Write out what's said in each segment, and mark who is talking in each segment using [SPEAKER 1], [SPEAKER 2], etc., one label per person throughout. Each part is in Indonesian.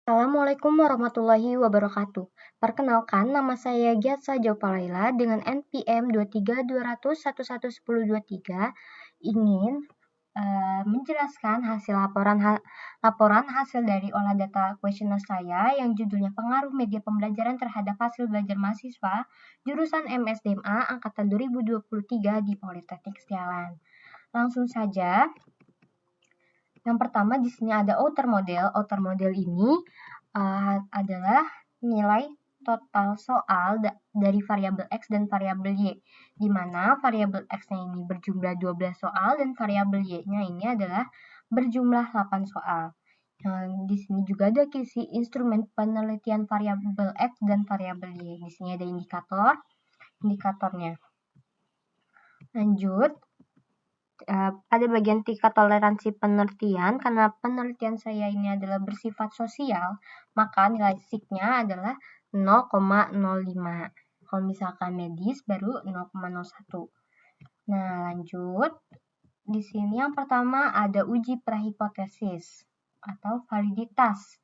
[SPEAKER 1] Assalamualaikum warahmatullahi wabarakatuh. Perkenalkan, nama saya Giatsa Jaupalaila dengan NPM 23200111023 ingin menjelaskan hasil laporan hasil dari olah data kuesioner saya yang judulnya Pengaruh Media Pembelajaran Terhadap Hasil Belajar Mahasiswa jurusan MSDMA angkatan 2023 di Politeknik Sialan. Langsung saja. Yang pertama di sini ada outer model. Outer model ini adalah nilai total soal dari variabel X dan variabel Y, di mana variabel X-nya ini berjumlah 12 soal dan variabel Y-nya ini adalah berjumlah 8 soal. Di sini juga ada kisi instrumen penelitian variabel X dan variabel Y. Di sini ada indikatornya. Lanjut. Pada bagian tingkat toleransi penelitian, karena penelitian saya ini adalah bersifat sosial, maka nilai SIG-nya adalah 0,05. Kalau misalkan medis baru 0,01. Nah, lanjut. Di sini yang pertama ada uji prahipotesis atau validitas.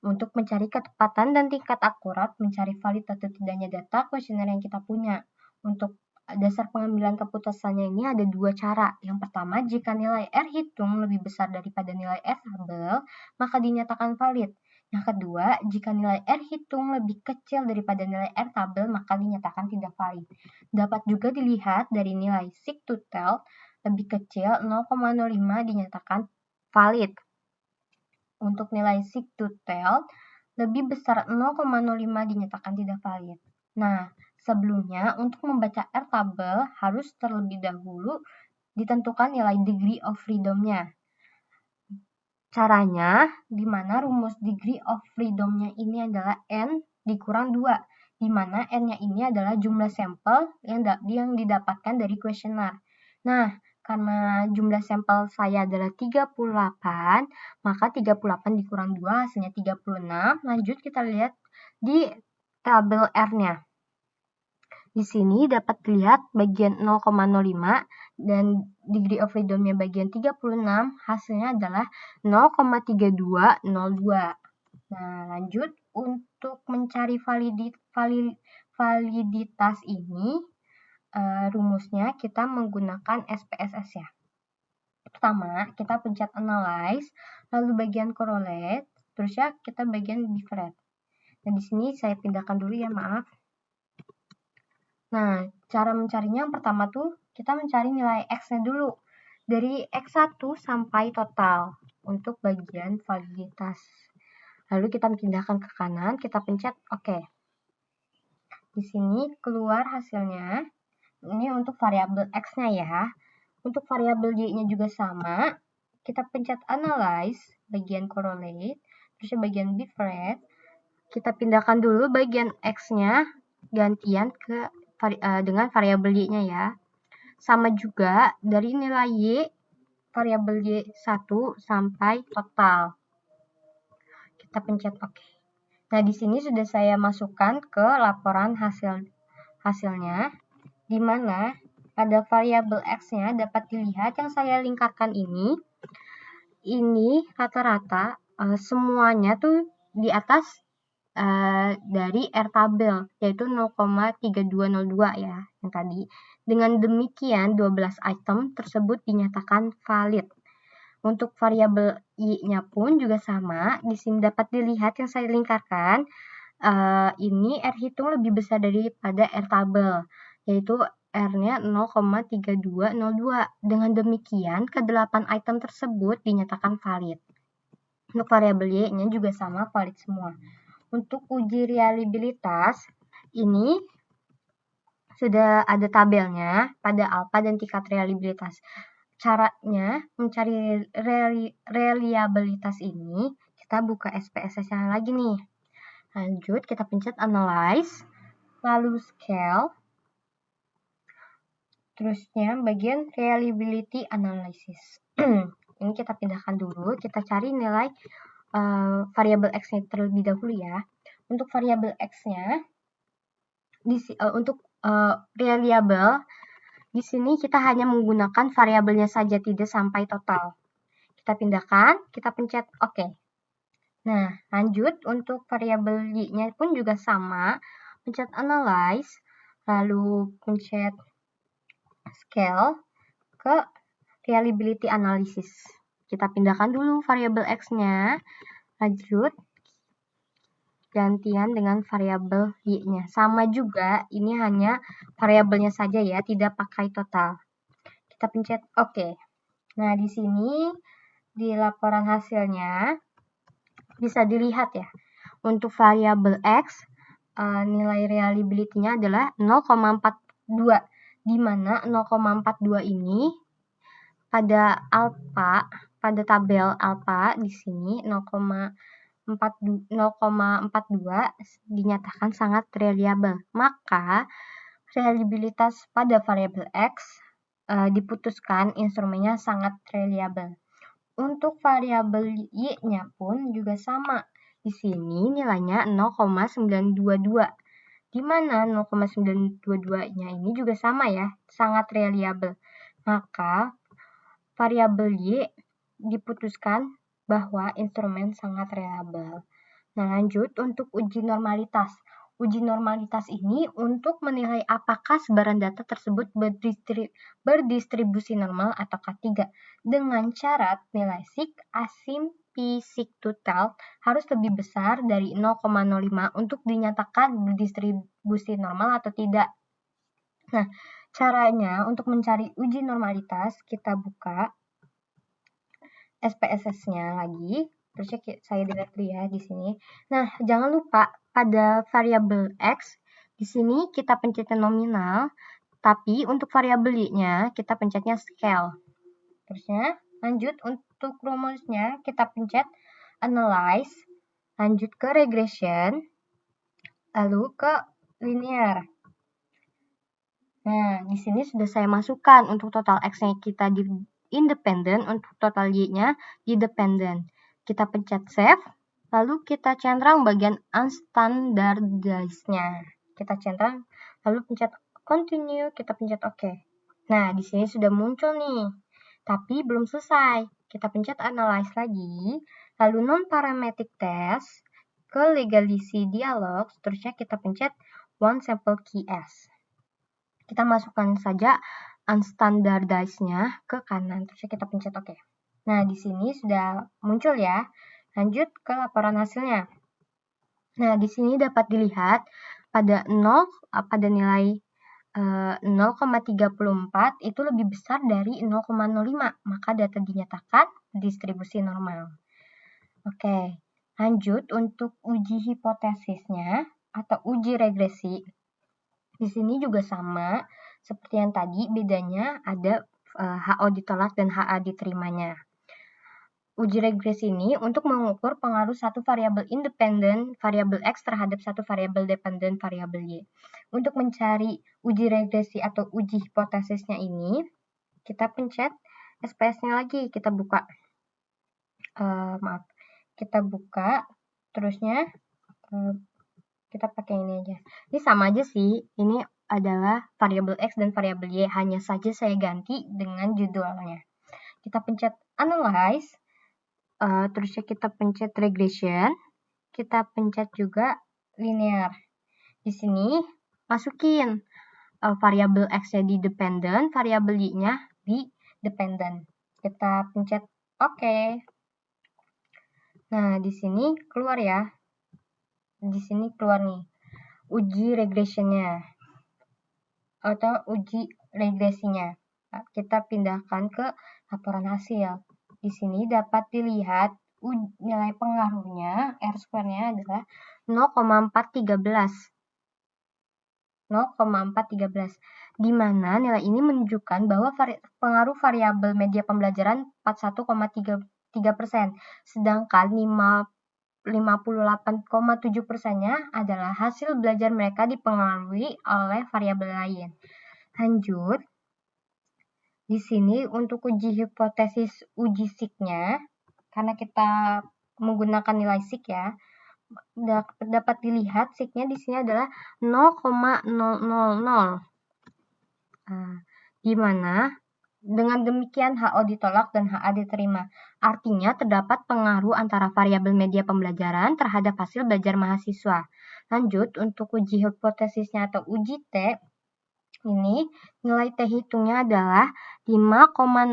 [SPEAKER 1] Untuk mencari ketepatan dan tingkat akurat, mencari valid atau tidaknya data kuesioner yang kita punya. Untuk dasar pengambilan keputusannya ini ada dua cara. Yang pertama, jika nilai R hitung lebih besar daripada nilai R tabel, maka dinyatakan valid. Yang kedua, jika nilai R hitung lebih kecil daripada nilai R tabel, maka dinyatakan tidak valid. Dapat juga dilihat dari nilai SIG to TEL lebih kecil 0,05 dinyatakan valid. Untuk nilai SIG to TEL lebih besar 0,05 dinyatakan tidak valid. Nah, sebelumnya, untuk membaca R tabel harus terlebih dahulu ditentukan nilai degree of freedom-nya. Caranya, di mana rumus degree of freedom-nya ini adalah N dikurang 2, di mana N-nya ini adalah jumlah sampel yang didapatkan dari kuesioner. Nah, karena jumlah sampel saya adalah 38, maka 38 dikurang 2 hasilnya 36. Lanjut kita lihat di tabel R-nya. Di sini dapat dilihat bagian 0,05 dan degree of freedom-nya bagian 36, hasilnya adalah 0,3202. Nah, lanjut untuk mencari validitas ini, rumusnya kita menggunakan SPSS ya. Pertama, kita pencet analyze, lalu bagian correlate, terus ya kita bagian different. Nah, di sini saya pindahkan dulu ya, maaf. Nah, cara mencarinya yang pertama tuh kita mencari nilai X-nya dulu. Dari X1 sampai total untuk bagian validitas. Lalu kita pindahkan ke kanan, kita pencet OK. Di sini keluar hasilnya. Ini untuk variabel X-nya ya. Untuk variabel Y-nya juga sama. Kita pencet analyze, bagian correlate, terus bagian different. Kita pindahkan dulu bagian X-nya gantian ke dengan variabel Y-nya ya. Sama juga dari nilai Y, variabel Y1 sampai total. Kita pencet OK. Nah, di sini sudah saya masukkan ke laporan hasilnya, di mana pada variabel X-nya dapat dilihat yang saya lingkarkan ini rata-rata semuanya tuh di atas dari R tabel, yaitu 0,3202 ya, yang tadi. Dengan demikian, 12 item tersebut dinyatakan valid. Untuk variabel Y-nya pun juga sama. Di sini dapat dilihat yang saya lingkarkan, ini R hitung lebih besar daripada R tabel, yaitu R-nya 0,3202. Dengan demikian, ke-8 item tersebut dinyatakan valid. Untuk variabel Y-nya juga sama, valid semua. Untuk uji reliabilitas, ini sudah ada tabelnya pada alfa dan tingkat reliabilitas. Caranya mencari reliabilitas ini, kita buka SPSS-nya lagi nih. Lanjut, kita pencet analyze, lalu scale, terusnya bagian reliability analysis. Ini kita pindahkan dulu, kita cari nilai variabel X-nya terlebih dahulu ya. Untuk variabel X-nya, untuk reliable, di sini kita hanya menggunakan variabelnya saja, tidak sampai total. Kita pindahkan, kita pencet OK. Nah, lanjut untuk variabel y-nya pun juga sama. Pencet analyze, lalu pencet scale ke reliability analysis. Kita pindahkan dulu variabel x-nya, lanjut gantian dengan variabel y-nya. Sama juga, ini hanya variabelnya saja ya, tidak pakai total. Kita pencet OK. Nah, di sini di laporan hasilnya bisa dilihat ya, untuk variabel X nilai reliability-nya adalah 0,42, di mana 0,42 ini pada tabel alpha di sini 0,42 dinyatakan sangat reliable. Maka reliabilitas pada variabel X diputuskan instrumennya sangat reliable. Untuk variabel y-nya pun juga sama. Di sini nilainya 0,922. Di mana 0,922-nya ini juga sama ya, sangat reliable. Maka variabel y diputuskan bahwa instrumen sangat reliable. Nah, lanjut untuk uji normalitas. Uji normalitas ini untuk menilai apakah sebaran data tersebut berdistribusi normal ataukah tidak. Dengan syarat nilai sig, asim, pi, sig total harus lebih besar dari 0,05 untuk dinyatakan berdistribusi normal atau tidak. Nah, caranya untuk mencari uji normalitas, kita buka SPSS-nya lagi. Terus saya delete dulu ya di sini. Nah, jangan lupa pada variabel X, di sini kita pencetnya nominal, tapi untuk variabel Y-nya kita pencetnya scale. Terusnya, lanjut untuk rumusnya kita pencet analyze, lanjut ke regression, lalu ke linear. Nah, di sini sudah saya masukkan untuk total X-nya kita di independent, untuk total Y-nya di dependent. Kita pencet save, lalu kita centang bagian unstandardized-nya. Kita centang, lalu pencet continue, kita pencet OK. Nah, di sini sudah muncul nih, tapi belum selesai. Kita pencet analyze lagi, lalu non-parametric test, ke legacy dialog, seterusnya kita pencet one sample key as. Kita masukkan saja unstandardized-nya ke kanan, terus kita pencet OK. Nah, di sini sudah muncul ya. Lanjut ke laporan hasilnya. Nah, di sini dapat dilihat pada nilai 0,34 itu lebih besar dari 0,05, maka data dinyatakan distribusi normal. Oke, lanjut untuk uji hipotesisnya atau uji regresi. Di sini juga sama seperti yang tadi, bedanya ada HO ditolak dan HA diterimanya. Uji regresi ini untuk mengukur pengaruh satu variabel independen variabel X terhadap satu variabel dependen variabel Y. Untuk mencari uji regresi atau uji hipotesisnya ini, kita pencet SPS-nya lagi, kita buka. Kita buka, terusnya kita pakai ini aja. Ini sama aja sih, ini adalah variabel X dan variabel Y, hanya saja saya ganti dengan judulnya. Kita pencet analyze, terusnya kita pencet regression, kita pencet juga linear. Di sini masukin variabel X-nya di dependent, variabel Y-nya di dependent. Kita pencet OK. Nah, di sini keluar ya. Di sini keluar nih uji regressionnya atau uji regresinya. Nah, kita pindahkan ke laporan hasil. Di sini dapat dilihat nilai pengaruhnya R-square-nya adalah 0,413. Di mana nilai ini menunjukkan bahwa pengaruh variabel media pembelajaran 41,3%, sedangkan 58,7%-nya adalah hasil belajar mereka dipengaruhi oleh variabel lain. Lanjut, di sini untuk uji hipotesis uji sig-nya, karena kita menggunakan nilai sig ya, dapat dilihat sig-nya di sini adalah 0,000. Di mana Dengan demikian HO ditolak dan HA diterima. Artinya terdapat pengaruh antara variabel media pembelajaran terhadap hasil belajar mahasiswa. Lanjut, untuk uji hipotesisnya atau uji T, ini nilai T hitungnya adalah 5,030.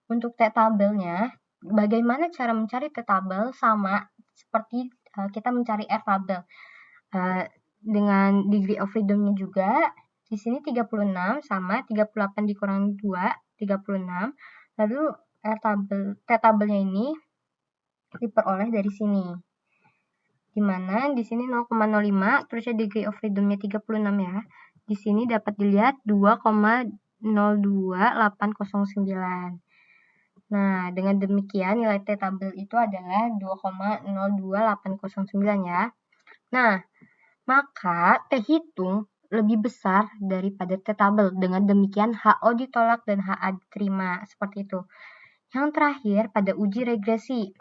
[SPEAKER 1] Untuk T tabelnya, bagaimana cara mencari T tabel? Sama seperti kita mencari R tabel. Dengan degree of freedom-nya juga, di sini 36 sama 38 dikurangi 2, 36. Lalu T tabelnya ini diperoleh dari sini. Di mana di sini 0,05, terusnya degree of freedom-nya 36 ya. Di sini dapat dilihat 2,02809. Nah, dengan demikian nilai T tabel itu adalah 2,02809 ya. Nah, maka T hitung lebih besar daripada T tabel. Dengan demikian HO ditolak dan HA diterima. Seperti itu. Yang terakhir pada uji regresi.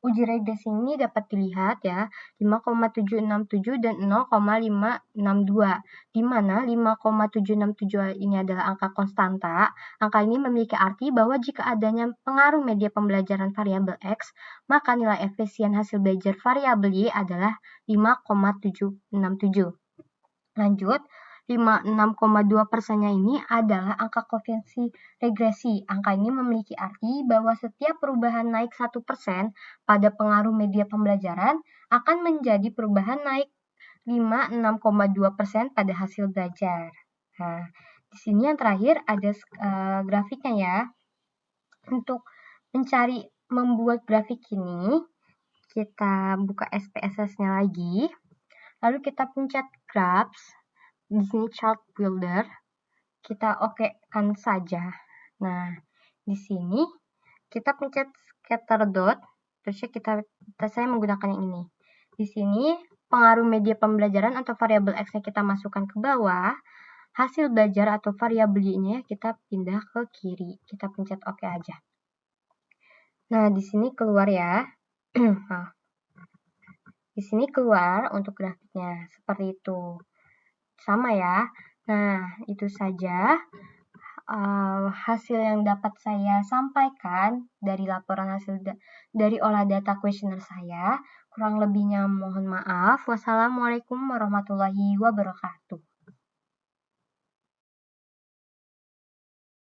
[SPEAKER 1] Uji regresi ini dapat dilihat ya 5,767 dan 0,562. Di mana 5,767 ini adalah angka konstanta. Angka ini memiliki arti bahwa jika adanya pengaruh media pembelajaran variabel X, maka nilai efisien hasil belajar variabel Y adalah 5,767. Lanjut, 56,2%-nya ini adalah angka koefisien regresi. Angka ini memiliki arti bahwa setiap perubahan naik 1% pada pengaruh media pembelajaran akan menjadi perubahan naik 56,2% pada hasil belajar. Nah, di sini yang terakhir ada grafiknya ya. Untuk membuat grafik ini, kita buka SPSS-nya lagi. Lalu kita pencet graphs. Di sini chart builder, kita oke-kan saja. Nah, di sini kita pencet scatter dot, terus saya menggunakan yang ini. Di sini pengaruh media pembelajaran atau variabel X-nya kita masukkan ke bawah, hasil belajar atau variabel Y-nya kita pindah ke kiri. Kita pencet oke aja. Nah, di sini keluar ya. Di sini keluar untuk grafiknya seperti itu. Sama ya. Nah, itu saja hasil yang dapat saya sampaikan dari laporan hasil dari olah data kuesioner saya. Kurang lebihnya mohon maaf. Wassalamualaikum warahmatullahi wabarakatuh.